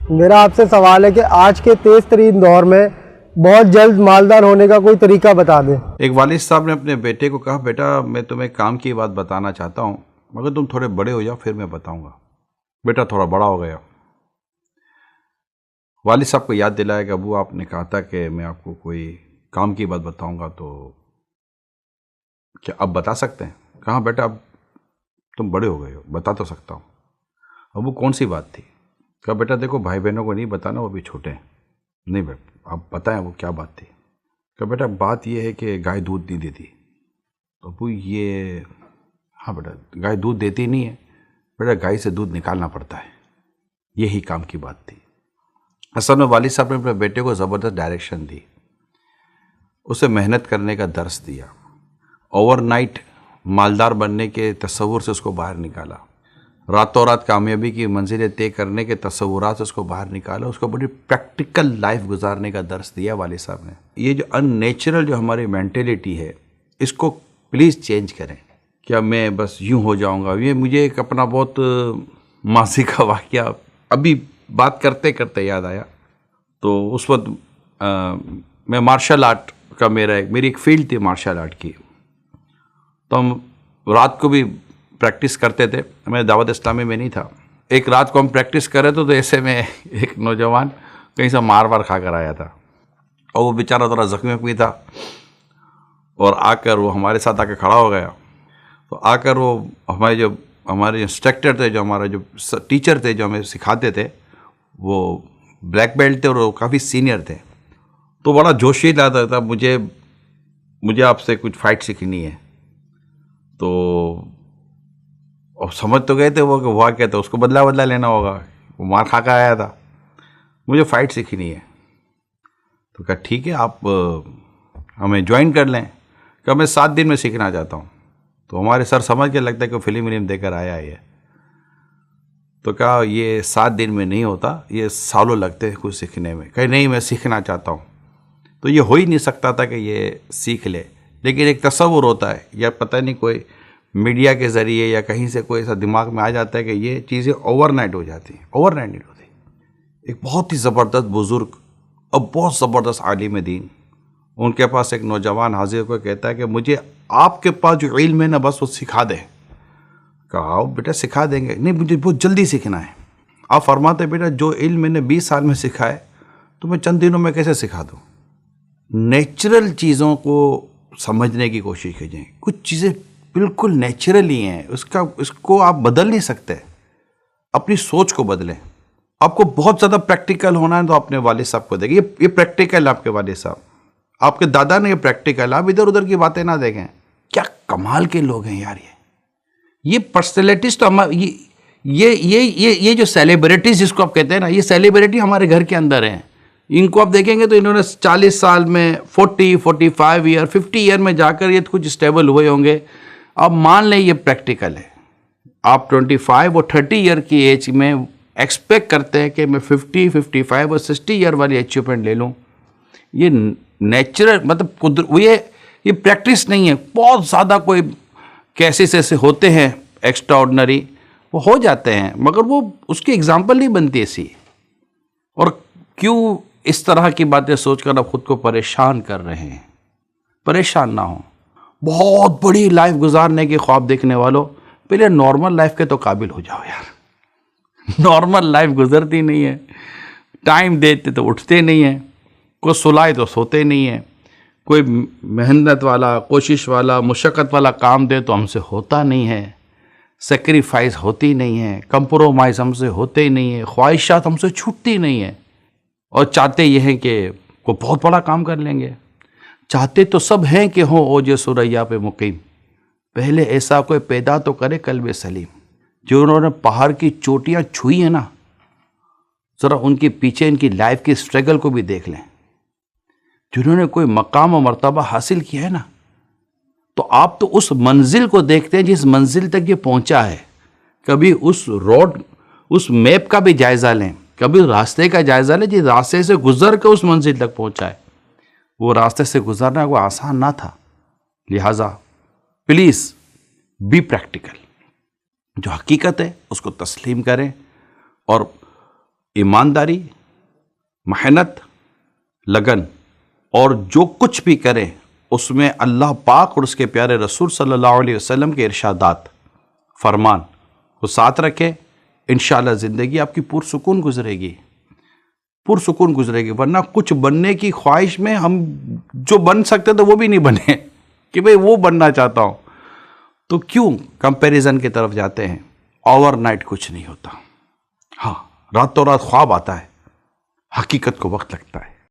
میرا آپ سے سوال ہے کہ آج کے تیز ترین دور میں بہت جلد مالدار ہونے کا کوئی طریقہ بتا دیں۔ ایک والد صاحب نے اپنے بیٹے کو کہا، بیٹا میں تمہیں کام کی بات بتانا چاہتا ہوں مگر تم تھوڑے بڑے ہو جاؤ پھر میں بتاؤں گا۔ بیٹا تھوڑا بڑا ہو گیا، والد صاحب کو یاد دلایا کہ ابو آپ نے کہا تھا کہ میں آپ کو کوئی کام کی بات بتاؤں گا، تو کیا اب بتا سکتے ہیں؟ کہا بیٹا اب تم بڑے ہو گئے ہو، بتا تو سکتا ہوں۔ ابو کون سی بات تھی؟ کہا بیٹا دیکھو بھائی بہنوں کو نہیں بتانا، وہ بھی چھوٹے ہیں، نہیں بیٹا آپ بتائیں وہ کیا بات تھی۔ کہ بیٹا بات یہ ہے کہ گائے دودھ نہیں دیتی۔ تو ابو یہ ہاں بیٹا گائے دودھ دیتی نہیں ہے، بیٹا گائے سے دودھ نکالنا پڑتا ہے، یہی کام کی بات تھی۔ اصل میں والد صاحب نے اپنے بیٹے کو زبردست ڈائریکشن دی، اسے محنت کرنے کا درس دیا، اوور نائٹ مالدار بننے کے تصور سے اس کو باہر نکالا، راتوں رات کامیابی کی منزلیں طے کرنے کے تصورات سے اس کو باہر نکالا، اس کو بڑی پریکٹیکل لائف گزارنے کا درس دیا والد صاحب نے۔ یہ جو ان نیچرل جو ہماری مینٹلٹی ہے اس کو پلیز چینج کریں۔ کیا میں بس یوں ہو جاؤں گا؟ یہ مجھے ایک اپنا بہت ماضی کا واقعہ ابھی بات کرتے کرتے یاد آیا۔ تو اس وقت میں مارشل آرٹ کا میری ایک فیلڈ تھی مارشل آرٹ کی، تو ہم رات کو بھی پریکٹس کرتے تھے۔ میں دعوت اسلامی میں نہیں تھا، ایک رات کو ہم پریکٹس کر رہے تھے تو ایسے میں ایک نوجوان کہیں سے مار کھا کر آیا تھا، اور وہ بیچارہ ذرا زخمی تھا، اور آ کر وہ ہمارے ساتھ آ کے کھڑا ہو گیا۔ تو آ کر وہ ہمارے انسٹرکٹر تھے، جو ہمارے جو ٹیچر تھے جو ہمیں سکھاتے تھے، وہ بلیک بیلٹ تھے اور وہ کافی سینئر تھے، تو بڑا جوشی لاتا تھا، مجھے آپ سے کچھ فائٹ سیکھنی ہے۔ تو اب سمجھ تو گئے تھے وہ کہ ہوا کیا تھا، اس کو بدلہ لینا ہوگا، وہ مار کھا کر آیا تھا، مجھے فائٹ سیکھنی ہے۔ تو کہا ٹھیک ہے آپ ہمیں جوائن کر لیں۔ کہ میں 7 دن میں سیکھنا چاہتا ہوں۔ تو ہمارے سر سمجھ کے لگتا ہے کہ فلم دے کر آیا ہے یہ۔ تو کہا یہ 7 دن میں نہیں ہوتا، یہ سالوں لگتے ہیں کچھ سیکھنے میں۔ کہ نہیں میں سیکھنا چاہتا ہوں۔ تو یہ ہو ہی نہیں سکتا تھا کہ یہ سیکھ لے، لیکن ایک تصور ہوتا ہے، یا پتہ نہیں کوئی میڈیا کے ذریعے یا کہیں سے کوئی ایسا دماغ میں آ جاتا ہے کہ یہ چیزیں اوور نائٹ ہو جاتی ہیں۔ اوور نائٹ نہیں ہوتی۔ ایک بہت ہی زبردست بزرگ اور بہت زبردست عالم دین، ان کے پاس ایک نوجوان حاضر کو کہتا ہے کہ مجھے آپ کے پاس جو علم ہے نا بس وہ سکھا دیں۔ کہا آؤ بیٹا سکھا دیں گے۔ نہیں مجھے بہت جلدی سیکھنا ہے۔ آپ فرماتے بیٹا جو علم میں نے 20 سال میں سکھا ہے تو میں چند دنوں میں کیسے سکھا دوں؟ نیچرل چیزوں کو سمجھنے کی کوشش کیجئے۔ کچھ چیزیں بالکل نیچرل ہی ہیں، اس کو آپ بدل نہیں سکتے۔ اپنی سوچ کو بدلیں۔ آپ کو بہت زیادہ پریکٹیکل ہونا ہے تو اپنے والد صاحب کو دیکھیں، یہ پریکٹیکل آپ کے والد صاحب، آپ کے دادا نے یہ پریکٹیکل، آپ ادھر ادھر کی باتیں نہ دیکھیں۔ کیا کمال کے لوگ ہیں یار یہ پرسنالٹیز تو یہ جو سیلیبریٹیز جس کو آپ کہتے ہیں نا، یہ سیلیبریٹی ہمارے گھر کے اندر ہیں۔ ان کو آپ دیکھیں گے تو انہوں نے 40 سال میں 45 ایئر 50 ایئر میں جا کر یہ کچھ اسٹیبل ہوئے ہوں گے۔ آپ مان لیں یہ پریکٹیکل ہے۔ آپ 25 اور 30 ایئر کی ایج میں ایکسپیکٹ کرتے ہیں کہ میں 50 55 اور 60 ایئر والی اچیومنٹ لے لوں، یہ نیچرل مطلب یہ پریکٹس نہیں ہے۔ بہت زیادہ کوئی کیسز ایسے ہوتے ہیں ایکسٹرا آرڈنری، وہ ہو جاتے ہیں مگر وہ اس کی اگزامپل نہیں بنتی ایسی۔ اور کیوں اس طرح کی باتیں سوچ کر آپ خود کو پریشان کر رہے ہیں؟ پریشان نہ ہوں۔ بہت بڑی لائف گزارنے کے خواب دیکھنے والوں، پہلے نارمل لائف کے تو قابل ہو جاؤ یار۔ نارمل لائف گزرتی نہیں ہے، ٹائم دیتے تو اٹھتے نہیں ہیں، کوئی سلائے تو سوتے نہیں ہیں، کوئی محنت والا کوشش والا مشقت والا کام دے تو ہم سے ہوتا نہیں ہے، سیکریفائز ہوتی نہیں ہے، کمپرومائز ہم سے ہوتے ہی نہیں ہے، خواہشات ہم سے چھوٹتی نہیں ہیں، اور چاہتے یہ ہیں کہ کوئی بہت بڑا کام کر لیں گے۔ چاہتے تو سب ہیں کہ ہوں اوج ثریا پہ مقیم، پہلے ایسا کوئی پیدا تو کرے قلب سلیم۔ جو انہوں نے پہاڑ کی چوٹیاں چھوئی ہیں نا، ذرا ان کے پیچھے ان کی لائف کی اسٹرگل کو بھی دیکھ لیں۔ جنہوں نے کوئی مقام و مرتبہ حاصل کیا ہے نا، تو آپ تو اس منزل کو دیکھتے ہیں جس منزل تک یہ پہنچا ہے۔ کبھی اس میپ کا بھی جائزہ لیں، کبھی راستے کا جائزہ لیں، جس راستے سے گزر کے اس منزل تک پہنچا ہے، وہ راستے سے گزرنا کوئی آسان نہ تھا۔ لہٰذا پلیز بی پریکٹیکل، جو حقیقت ہے اس کو تسلیم کریں، اور ایمانداری، محنت، لگن اور جو کچھ بھی کریں اس میں اللہ پاک اور اس کے پیارے رسول صلی اللہ علیہ وسلم کے ارشادات، فرمان کو ساتھ رکھیں، انشاءاللہ زندگی آپ کی پرسکون گزرے گی، پرسکون گزرے گی۔ ورنہ کچھ بننے کی خواہش میں ہم جو بن سکتے تو وہ بھی نہیں بنے کہ بھئی وہ بننا چاہتا ہوں، تو کیوں کمپیریزن کی طرف جاتے ہیں؟ اوور نائٹ کچھ نہیں ہوتا، ہاں راتوں رات خواب آتا ہے، حقیقت کو وقت لگتا ہے۔